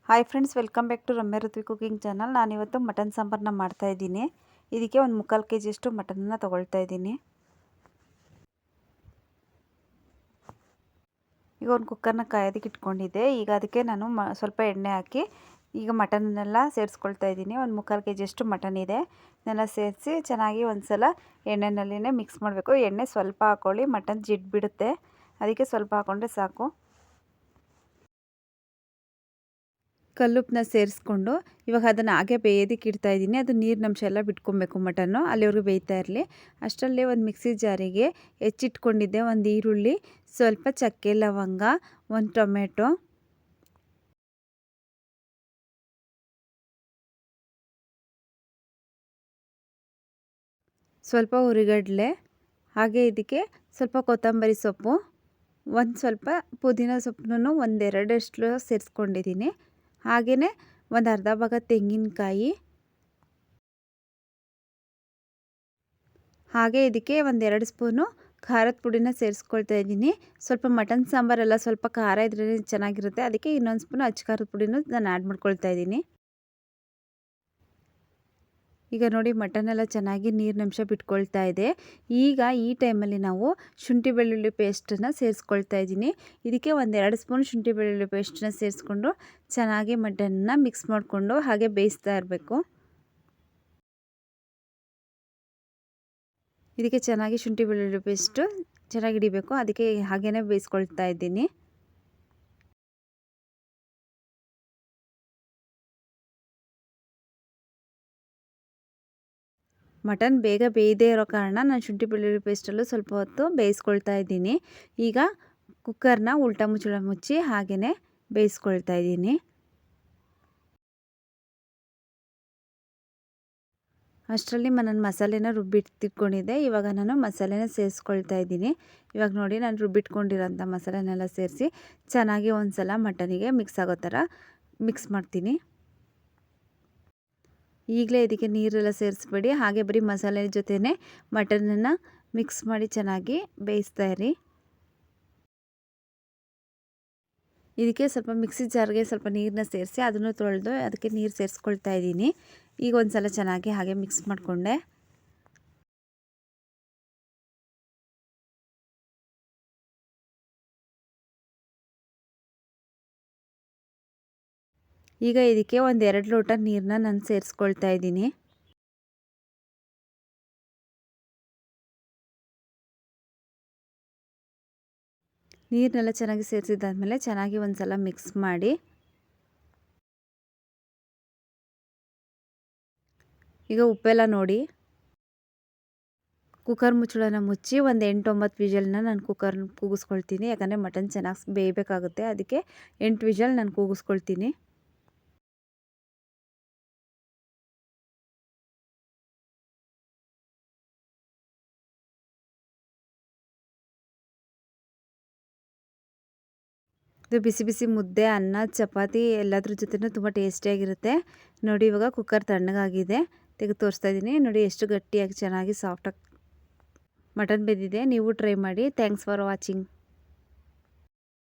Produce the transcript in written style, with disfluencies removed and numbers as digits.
Hi friends, welcome back to Ramya Ruthvi cooking channel. ನಾನಿವತ್ತು mutton ಸಾಂಬಾರನ್ನ ಮಾಡ್ತಾಯಿದ್ದೀನಿ. ಇದಕ್ಕೆ ಒಂದು 3/4 kg ಅಷ್ಟು ಮಟನನ್ನು ತೊಗೊಳ್ತಾ ಇದ್ದೀನಿ. ಈಗ ಒಂದು ಕುಕ್ಕರ್ನ ಕಾಯೋದಕ್ಕೆ ಇಟ್ಕೊಂಡಿದ್ದೆ. ಈಗ ಅದಕ್ಕೆ ನಾನು ಸ್ವಲ್ಪ ಎಣ್ಣೆ ಹಾಕಿ ಈಗ ಮಟನ್ನೆಲ್ಲ ಸೇರಿಸ್ಕೊಳ್ತಾ ಇದ್ದೀನಿ. ಒಂದು 3/4 kg ಅಷ್ಟು ಮಟನ್ ಇದೆ. ಇದನ್ನೆಲ್ಲ ಸೇರಿಸಿ ಚೆನ್ನಾಗಿ ಒಂದು ಸಲ ಎಣ್ಣೆನಲ್ಲಿನೇ ಮಿಕ್ಸ್ ಮಾಡಬೇಕು. ಎಣ್ಣೆ ಸ್ವಲ್ಪ ಹಾಕ್ಕೊಳ್ಳಿ, ಮಟನ್ ಜಿಡ್ಡು ಬಿಡುತ್ತೆ, ಅದಕ್ಕೆ ಸ್ವಲ್ಪ ಹಾಕ್ಕೊಂಡ್ರೆ ಸಾಕು. ಕಲ್ಲುಪ್ಪನ್ನ ಸೇರಿಸ್ಕೊಂಡು ಇವಾಗ ಅದನ್ನು ಹಾಗೆ ಬೇಯೋದಕ್ಕೆ ಇಡ್ತಾ ಇದ್ದೀನಿ. ಅದು ನೀರಿನಂಶ ಎಲ್ಲ ಬಿಟ್ಕೊಬೇಕು ಮಟನ್ನು, ಅಲ್ಲಿವರೆಗೂ ಬೇಯ್ತಾ ಇರಲಿ. ಅಷ್ಟರಲ್ಲಿ ಒಂದು ಮಿಕ್ಸಿ ಜಾರಿಗೆ ಹೆಚ್ಚಿಟ್ಕೊಂಡಿದ್ದೆ ಒಂದು ಈರುಳ್ಳಿ, ಸ್ವಲ್ಪ ಚಕ್ಕೆ ಲವಂಗ, ಒಂದು ಟೊಮೆಟೊ, ಸ್ವಲ್ಪ ಹುರಿಗಡಲೆ, ಹಾಗೆ ಇದಕ್ಕೆ ಸ್ವಲ್ಪ ಕೊತ್ತಂಬರಿ ಸೊಪ್ಪು, ಒಂದು ಸ್ವಲ್ಪ ಪುದೀನ ಸೊಪ್ಪನ್ನು ಒಂದೆರಡಷ್ಟು ಸೇರಿಸ್ಕೊಂಡಿದ್ದೀನಿ. ಹಾಗೆಯೇ ಒಂದು ಅರ್ಧ ಭಾಗ ತೆಂಗಿನಕಾಯಿ, ಹಾಗೆ ಇದಕ್ಕೆ ಒಂದೆರಡು ಸ್ಪೂನು ಖಾರದ ಪುಡಿನ ಸೇರಿಸ್ಕೊಳ್ತಾ ಇದ್ದೀನಿ. ಸ್ವಲ್ಪ ಮಟನ್ ಸಾಂಬಾರೆಲ್ಲ ಸ್ವಲ್ಪ ಖಾರ ಇದ್ರೇ ಚೆನ್ನಾಗಿರುತ್ತೆ, ಅದಕ್ಕೆ ಇನ್ನೊಂದು ಸ್ಪೂನು ಅಚ್ಚ ಖಾರದ ಪುಡಿನೂ ನಾನು ಆ್ಯಡ್ ಮಾಡ್ಕೊಳ್ತಾ ಇದ್ದೀನಿ. ಈಗ ನೋಡಿ ಮಟನೆಲ್ಲ ಚೆನ್ನಾಗಿ ನೀರಿನಂಶ ಬಿಟ್ಕೊಳ್ತಾ ಇದೆ. ಈಗ ಈ ಟೈಮಲ್ಲಿ ನಾವು ಶುಂಠಿ ಬೆಳ್ಳುಳ್ಳಿ ಪೇಸ್ಟನ್ನು ಸೇರಿಸ್ಕೊಳ್ತಾ ಇದ್ದೀನಿ. ಇದಕ್ಕೆ ಒಂದೆರಡು ಸ್ಪೂನ್ ಶುಂಠಿ ಬೆಳ್ಳುಳ್ಳಿ ಪೇಸ್ಟನ್ನ ಸೇರಿಸ್ಕೊಂಡು ಚೆನ್ನಾಗಿ ಮಟನ್ನ ಮಿಕ್ಸ್ ಮಾಡಿಕೊಂಡು ಹಾಗೆ ಬೇಯಿಸ್ತಾ ಇರಬೇಕು. ಇದಕ್ಕೆ ಚೆನ್ನಾಗಿ ಶುಂಠಿ ಬೆಳ್ಳುಳ್ಳಿ ಪೇಸ್ಟು ಚೆನ್ನಾಗಿ ಹಿಡಿಬೇಕು, ಅದಕ್ಕೆ ಹಾಗೇ ಬೇಯಿಸ್ಕೊಳ್ತಾ ಇದ್ದೀನಿ. ಮಟನ್ ಬೇಗ ಬೇಯದೇ ಇರೋ ಕಾರಣ ನಾನು ಶುಂಠಿ ಬೆಳ್ಳುಳ್ಳಿ ಪೇಸ್ಟಲ್ಲೂ ಸ್ವಲ್ಪ ಹೊತ್ತು ಬೇಯಿಸ್ಕೊಳ್ತಾ ಇದ್ದೀನಿ. ಈಗ ಕುಕ್ಕರ್ನ ಉಲ್ಟಾ ಮುಚ್ಚಳ ಮುಚ್ಚಿ ಹಾಗೆಯೇ ಬೇಯಿಸ್ಕೊಳ್ತಾ ಇದ್ದೀನಿ. ಅಷ್ಟರಲ್ಲಿ ನಾನು ಮಸಾಲೆನ ರುಬ್ಬಿಟ್ಟಿಟ್ಕೊಂಡಿದ್ದೆ. ಇವಾಗ ನಾನು ಮಸಾಲೆನ ಸೇರಿಸ್ಕೊಳ್ತಾ ಇದ್ದೀನಿ. ಇವಾಗ ನೋಡಿ ನಾನು ರುಬ್ಬಿಟ್ಕೊಂಡಿರೋಂಥ ಮಸಾಲೆನೆಲ್ಲ ಸೇರಿಸಿ ಚೆನ್ನಾಗಿ ಒಂದು ಸಲ ಮಟನಿಗೆ ಮಿಕ್ಸ್ ಆಗೋ ಥರ ಮಿಕ್ಸ್ ಮಾಡ್ತೀನಿ. ಈಗಲೇ ಇದಕ್ಕೆ ನೀರೆಲ್ಲ ಸೇರಿಸ್ಬೇಡಿ, ಹಾಗೆ ಬರೀ ಮಸಾಲೆ ಜೊತೆನೇ ಮಟನನ್ನು ಮಿಕ್ಸ್ ಮಾಡಿ ಚೆನ್ನಾಗಿ ಬೇಯಿಸ್ತಾ ಇರಿ. ಇದಕ್ಕೆ ಸ್ವಲ್ಪ ಮಿಕ್ಸಿ ಜಾರ್ಗೆ ಸ್ವಲ್ಪ ನೀರನ್ನ ಸೇರಿಸಿ ಅದನ್ನು ತೊಳೆದು ಅದಕ್ಕೆ ನೀರು ಸೇರಿಸ್ಕೊಳ್ತಾ ಇದ್ದೀನಿ. ಈಗ ಒಂದು ಸಲ ಚೆನ್ನಾಗಿ ಹಾಗೆ ಮಿಕ್ಸ್ ಮಾಡಿಕೊಂಡೆ. ಈಗ ಇದಕ್ಕೆ ಒಂದು 2 ಲೋಟ ನೀರನ್ನ ನಾನು ಸೇರಿಸ್ಕೊಳ್ತಾ ಇದ್ದೀನಿ. ನೀರನ್ನೆಲ್ಲ ಚೆನ್ನಾಗಿ ಸೇರಿಸಿದ್ದಾದಮೇಲೆ ಚೆನ್ನಾಗಿ ಒಂದು ಸಲ ಮಿಕ್ಸ್ ಮಾಡಿ. ಈಗ ಉಪ್ಪೆಲ್ಲ ನೋಡಿ ಕುಕ್ಕರ್ ಮುಚ್ಚಳನ ಮುಚ್ಚಿ ಒಂದು 8-9 ವಿಷಲ್ನ ನಾನು ಕುಕ್ಕರ್ನ ಕೂಗಿಸ್ಕೊಳ್ತೀನಿ. ಯಾಕಂದರೆ ಮಟನ್ ಚೆನ್ನಾಗಿ ಬೇಯಬೇಕಾಗುತ್ತೆ, ಅದಕ್ಕೆ 8 ವಿಷಲ್ ನಾನು ಕೂಗಿಸ್ಕೊಳ್ತೀನಿ. ಇದು ಬಿಸಿ ಬಿಸಿ ಮುದ್ದೆ, ಅನ್ನ, ಚಪಾತಿ ಎಲ್ಲದ್ರ ಜೊತೆನೂ ತುಂಬ ಟೇಸ್ಟಿಯಾಗಿರುತ್ತೆ. ನೋಡಿ ಇವಾಗ ಕುಕ್ಕರ್ ತಣ್ಣಗಾಗಿದೆ, ತೆಗೆದು ತೋರಿಸ್ತಾ ಇದ್ದೀನಿ. ನೋಡಿ ಎಷ್ಟು ಗಟ್ಟಿಯಾಗಿ ಚೆನ್ನಾಗಿ ಸಾಫ್ಟಾಗಿ ಮಟನ್ ಬೆಂದಿದೆ. ನೀವು ಟ್ರೈ ಮಾಡಿ. Thanks for watching.